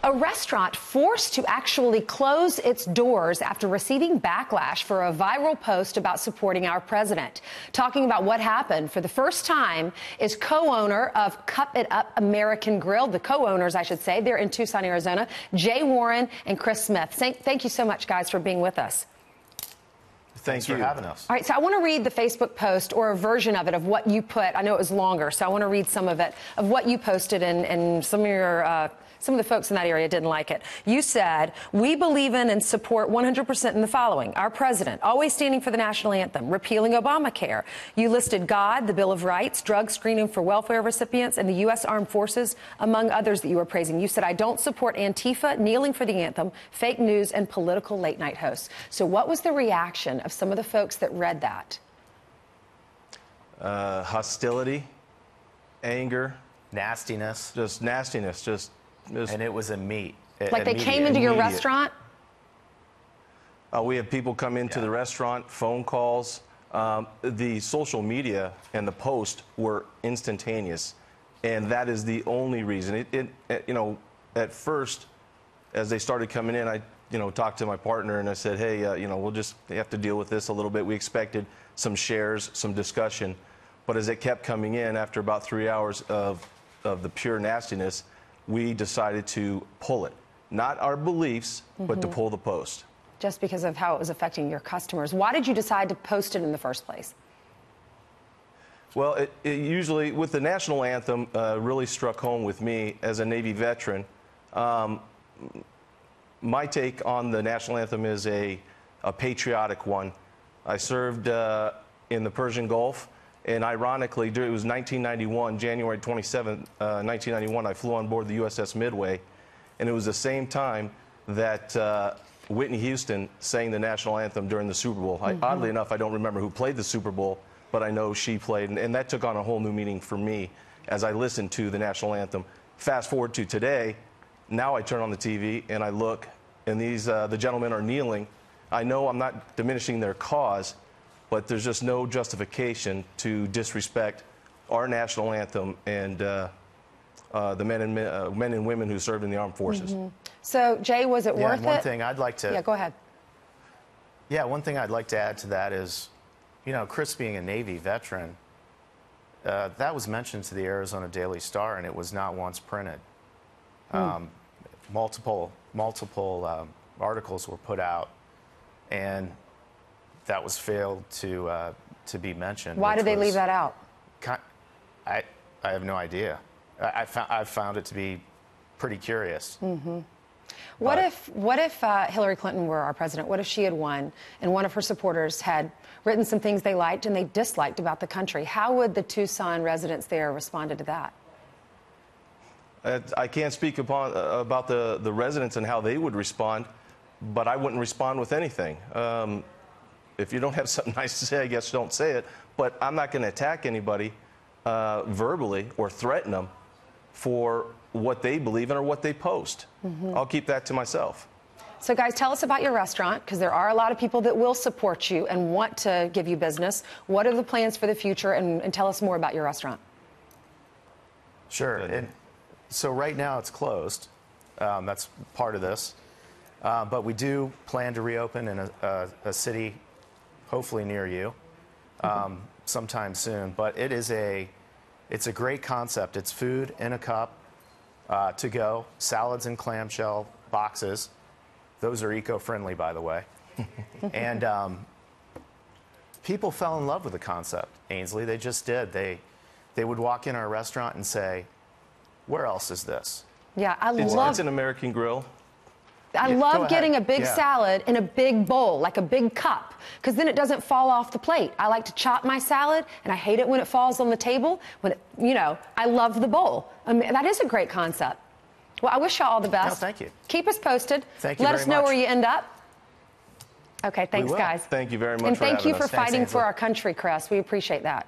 A restaurant forced to actually close its doors after receiving backlash for a viral post about supporting our president. Talking about what happened for the first time is co-owner of Cup It Up American Grill, the co-owners, I should say. They're in Tucson, Arizona, Jay Warren and Chris Smith. Thank you so much, guys, for being with us. Thanks for having us. All right, so I want to read the Facebook post or a version of it of what you put. I know it was longer, so I want to read some of it, of what you posted, and some of your some of the folks in that area didn't like it. You said, we believe in and support 100% in the following. Our president, always standing for the national anthem, repealing Obamacare. You listed God, the Bill of Rights, drug screening for welfare recipients, and the U.S. Armed Forces, among others that you were praising. You said, I don't support Antifa, kneeling for the anthem, fake news, and political late-night hosts. So what was the reaction of some of the folks that read that? Hostility, anger. Nastiness. Just nastiness, and it was a meat. Like they came into your restaurant? We have people come into the restaurant, phone calls. The social media and the post were instantaneous, and that is the only reason. You know, at first, as they started coming in, I talked to my partner and I said, hey, we'll just have to deal with this a little bit. We expected some shares, some discussion, but as it kept coming in, after about 3 hours of the pure nastiness, we decided to pull it. Not our beliefs, but to pull the post. Just because of how it was affecting your customers. Why did you decide to post it in the first place? Well, it usually, with the national anthem, really struck home with me as a Navy veteran. My take on the national anthem is a patriotic one. I served in the Persian Gulf. And ironically, it was 1991, January 27, 1991, I flew on board the USS Midway. And it was the same time that Whitney Houston sang the national anthem during the Super Bowl. Oddly enough, I don't remember who played the Super Bowl, but I know she played. And that took on a whole new meaning for me as I listened to the national anthem. Fast forward to today, now I turn on the TV and I look, and the gentlemen are kneeling. I know I'm not diminishing their cause, but there's just no justification to disrespect our national anthem and the men and women who served in the armed forces. So, Jay, was it worth it? One thing I'd like to... Yeah, go ahead. Yeah, one thing I'd like to add to that is, Chris being a Navy veteran, that was mentioned to the Arizona Daily Star, and it was not once printed. Multiple articles were put out, and that was failed to be mentioned. Why did they leave that out? I have no idea. I found it to be pretty curious. What if Hillary Clinton were our president? What if she had won and one of her supporters had written some things they liked and they disliked about the country? How would the Tucson residents there responded to that? I can't speak about the residents and how they would respond, but I wouldn't respond with anything. If you don't have something nice to say, I guess don't say it. But I'm not going to attack anybody verbally or threaten them for what they believe in or what they post. I'll keep that to myself. So, guys, tell us about your restaurant, because there are a lot of people that will support you and want to give you business. What are the plans for the future? And tell us more about your restaurant. Sure. And so right now it's closed. That's part of this. But we do plan to reopen in a city hopefully near you sometime soon. But it's a great concept. It's food in a cup to go, salads in clamshell boxes. Those are eco-friendly, by the way. And people fell in love with the concept, Ainsley. They just did. They would walk in our restaurant and say, where else is this? Yeah, It's an American Grill. I love getting a big salad in a big bowl, like a big cup, because then it doesn't fall off the plate. I like to chop my salad, and I hate it when it falls on the table. I love the bowl. I mean, that is a great concept. Well, I wish y'all all the best. No, thank you. Keep us posted. Thank you Let very us know much. where you end up. Okay, thanks, guys. Thank you very much and for thank having you for us. fighting Thanks, for Ainsley. our country, Chris. We appreciate that.